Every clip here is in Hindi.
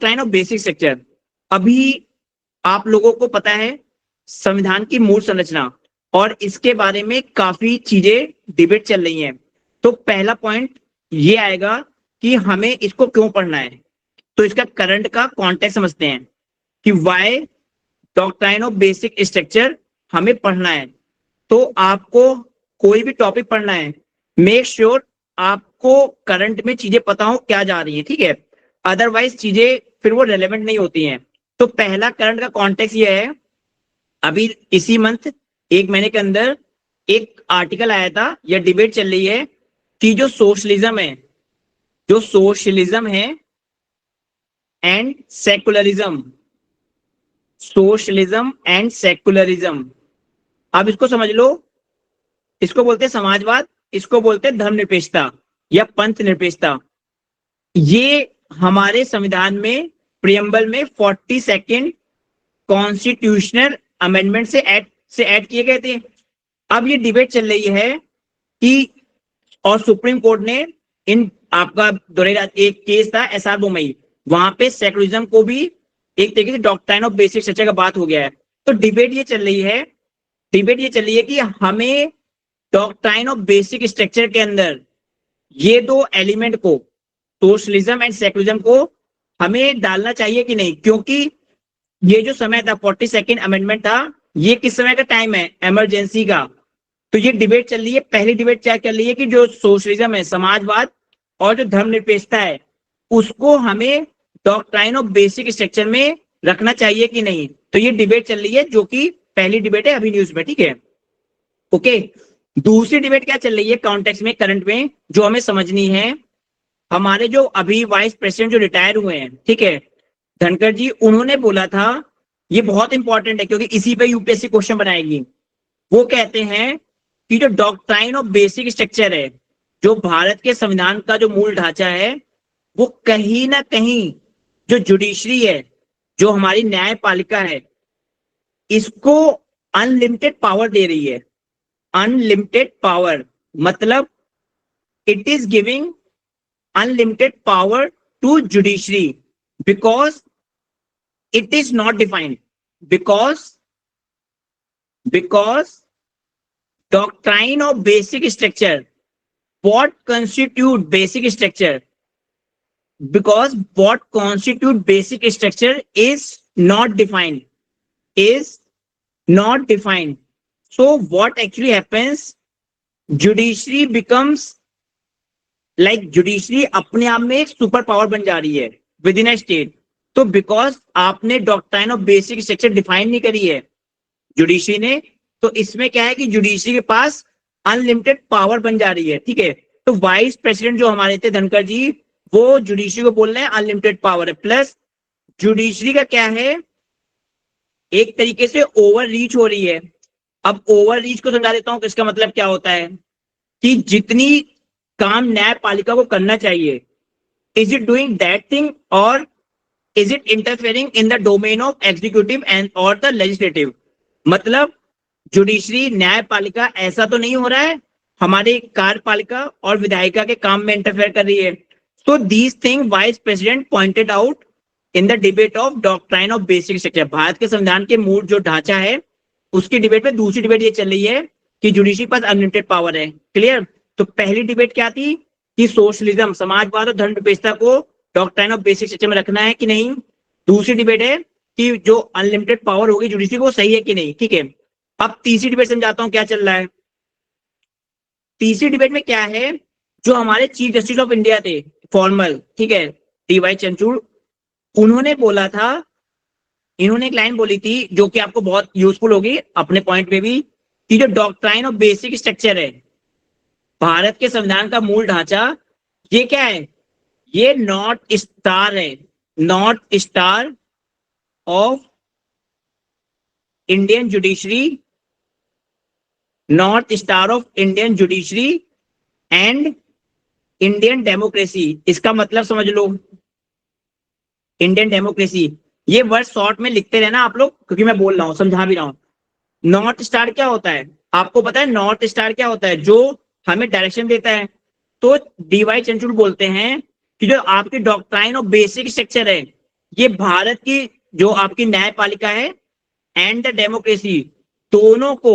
Doctrine of basic structure. अभी आप लोगों को पता है संविधान की मूल संरचना और इसके बारे में काफी चीजें डिबेट चल रही हैं। तो पहला पॉइंट ये आएगा कि हमें इसको क्यों पढ़ना है। तो इसका करंट का कॉन्टेक्स्ट समझते हैं कि why doctrine of basic structure हमें पढ़ना है। तो आपको कोई भी टॉपिक पढ़ना है, मेक श्योर आपको करंट में चीजें पता हो क्या जा रही है, ठीक है, अदरवाइज चीजें फिर वो रेलेवेंट नहीं होती हैं। तो पहला करंट का कॉन्टेक्स्ट ये है, अभी इसी मंथ 1 महीने के अंदर एक आर्टिकल आया था या डिबेट चल रही है कि जो सोशलिज्म है and secularism, socialism and secularism, आप इसको समझ लो, इसको बोलते हैं समाजवाद, इसको बोलते हैं धर्मनिरपेक्षता या पंथ निरपेक्षता। ये हमारे संविधान में प्रियम्बल में 42nd कॉन्स्टिट्यूशनल अमेंडमेंट से ऐड किए गए थे। अब ये डिबेट चल रही है कि और सुप्रीम कोर्ट ने इन आपका एक केस था SR बोमई, वहां पे सेकुलरिज्म को भी एक तरीके से डॉक्ट्राइन ऑफ बेसिक स्ट्रक्चर का बात हो गया है। तो डिबेट ये चल रही है कि हमें डॉक्ट्राइन ऑफ बेसिक स्ट्रक्चर के अंदर ये दो एलिमेंट को, सोशलिज्म एंड सेकुलरिज्म को हमें डालना चाहिए कि नहीं, क्योंकि ये जो समय था 42nd अमेंडमेंट था, ये किस समय का टाइम है, इमरजेंसी का। तो ये डिबेट चल रही है। पहली डिबेट क्या चल रही है कि जो सोशलिज्म है, समाजवाद और जो धर्मनिरपेक्षता है, उसको हमें डॉक्ट्राइन ऑफ बेसिक स्ट्रक्चर में रखना चाहिए कि नहीं। तो ये डिबेट चल रही है, जो कि पहली डिबेट है अभी न्यूज में, ठीक है, ओके। दूसरी डिबेट क्या चल रही है कॉन्टेक्स्ट में, करंट में, जो हमें समझनी है। हमारे जो अभी वाइस प्रेसिडेंट जो रिटायर हुए हैं, ठीक है, धनखड़ जी, उन्होंने बोला था, ये बहुत इंपॉर्टेंट है क्योंकि इसी पे यूपीएससी क्वेश्चन बनाएगी। वो कहते हैं कि जो डॉक्ट्राइन ऑफ बेसिक स्ट्रक्चर है, जो भारत के संविधान का जो मूल ढांचा है, वो कहीं ना कहीं जो जुडिशरी है, जो हमारी न्यायपालिका है, इसको अनलिमिटेड पावर दे रही है। अनलिमिटेड पावर मतलब it is giving unlimited power to judiciary because it is not defined, because doctrine of basic structure, what constitute basic structure, because what constitute basic structure is not defined, so what actually happens, judiciary becomes like judiciary अपने आप में एक सुपर पावर बन जा रही है विद इन अ स्टेट। तो बिकॉज आपने doctrine of basic structure define नहीं करी है जुडिशरी ने, तो इसमें क्या है कि जुडिशरी के पास अनलिमिटेड पावर बन जा रही है, ठीक है। तो वाइस प्रेसिडेंट जो हमारे थे धनखड़ जी, वो जुडिशरी को बोल रहे हैं अनलिमिटेड पावर है। प्लस जुडिशरी का क्या है, एक तरीके से ओवर रीच हो रही है। अब ओवर रीच को समझा देता हूं कि इसका मतलब क्या होता है कि जितनी काम न्यायपालिका को करना चाहिए, is it doing that thing और is it interfering in the domain of executive and और द लेजिस्लेटिव। मतलब जुडिशरी न्यायपालिका ऐसा तो नहीं हो रहा है हमारी कार्यपालिका और विधायिका के काम में इंटरफेयर कर रही है। So these thing vice president pointed out in the debate of doctrine of basic structure. Bharat के संविधान के मूल जो ढांचा है उसकी डिबेट में दूसरी डिबेट ये चल रही है कि जुडिशरी पास अनलिमिटेड पावर है। क्लियर। तो पहली डिबेट क्या थी कि सोशलिज्म, समाजवाद और धर्मनिरपेक्षता को डॉक्ट्राइन ऑफ बेसिक स्ट्रक्चर में रखना है कि नहीं। दूसरी डिबेट है कि जो अनलिमिटेड पावर होगी जुडिशरी को, सही है कि नहीं, ठीक है। अब तीसरी डिबेट समझाता हूं क्या चल रहा है। तीसरी डिबेट में क्या है, जो हमारे चीफ जस्टिस ऑफ इंडिया थे फॉर्मल, ठीक है, DY चंद्रचूड़, उन्होंने बोला था, इन्होंने एक लाइन बोली थी जो कि आपको बहुत यूजफुल होगी अपने पॉइंट पे भी, कि जो डॉक्ट्राइन ऑफ बेसिक स्ट्रक्चर है, भारत के संविधान का मूल ढांचा, ये क्या है, ये नॉर्थ स्टार है, north star of Indian judiciary, north star of Indian judiciary and Indian democracy. इसका मतलब समझ लो, इंडियन डेमोक्रेसी। ये वर्ड शॉर्ट में लिखते रहना आप लोग, क्योंकि मैं बोल रहा हूं, समझा भी रहा हूं। नॉर्थ स्टार क्या होता है, आपको पता है नॉर्थ स्टार क्या होता है, जो हमें डायरेक्शन देता है। तो DY चंद्रचूड़ बोलते हैं कि जो आपकी डॉक्ट्राइन ऑफ बेसिक स्ट्रक्चर है, ये भारत की जो आपकी न्यायपालिका है एंड द डेमोक्रेसी, दोनों को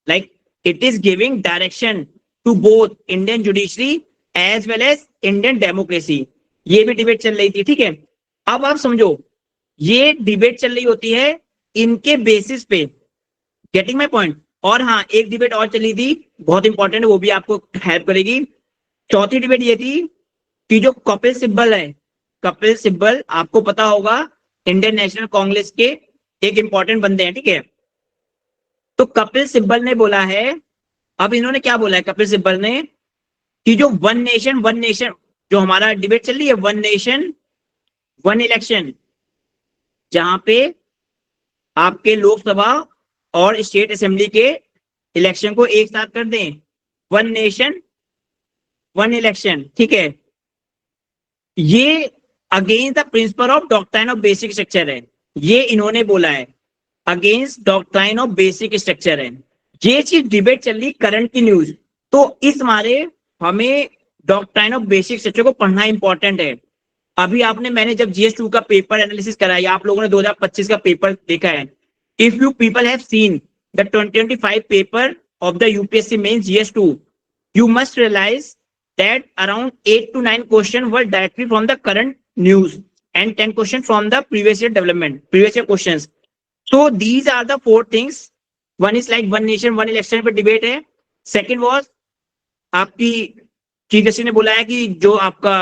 like it is giving direction to both Indian judiciary as well as Indian democracy. ये भी डिबेट चल रही थी, ठीक है। अब आप समझो, ये डिबेट चल रही होती है इनके बेसिस पे, गेटिंग माई पॉइंट। और हाँ, एक डिबेट और चली थी, बहुत इंपॉर्टेंट, वो भी आपको हेल्प करेगी। चौथी डिबेट ये थी कि जो कपिल सिब्बल है, कपिल सिब्बल आपको पता होगा इंडियन नेशनल कांग्रेस के एक इंपॉर्टेंट बंदे हैं, ठीक है। तो कपिल सिब्बल ने बोला है, अब इन्होंने क्या बोला है कपिल सिब्बल ने, कि जो वन नेशन जो हमारा डिबेट चल रही है, वन नेशन वन इलेक्शन, जहां पे आपके लोकसभा और स्टेट असेंबली के इलेक्शन को एक साथ कर दें, वन नेशन वन इलेक्शन, ठीक है। ये against the principle of doctrine of basic structure है, ये इन्होंने बोला है, against doctrine of basic structure है। ये चीज डिबेट चल रही करंट की न्यूज, तो इस मारे हमें डॉक्ट्राइन ऑफ बेसिक स्ट्रक्चर को पढ़ना इंपॉर्टेंट है। अभी आपने, मैंने जब GS2 का पेपर एनालिसिस कराया, आप लोगों ने 2025 का पेपर देखा है। If you people have seen the 2025 paper of the UPSC mains GS2, you must realize that around 8 to 9 questions were directly from the current news and 10 questions from the previous year development, previous year questions. So these are the four things. One is like one nation one election पर debate है। Second was आपकी चीफ जस्टिस ने बोला है कि जो आपका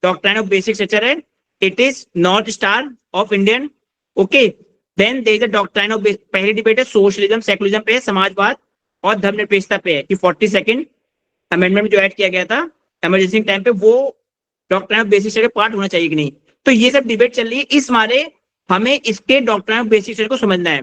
डॉक्ट्राइन ऑफ बेसिक स्ट्रक्चर है, it is north star of Indian, okay. Then there is a doctrine of, पहली डिबेट है सोशलिज्म सेकुलरिज्म पे, समाजवाद और धर्मनिरपेक्षता पे है, कि 42nd अमेंडमेंट जो ऐड किया गया था इमरजेंसी टाइम पे, वो doctrine of basic structure part होना चाहिए कि नहीं। तो ये सब डिबेट चल रही है, इस मारे हमें इसके डॉक्ट्राइन ऑफ बेसिक स्ट्रक्चर को समझना है।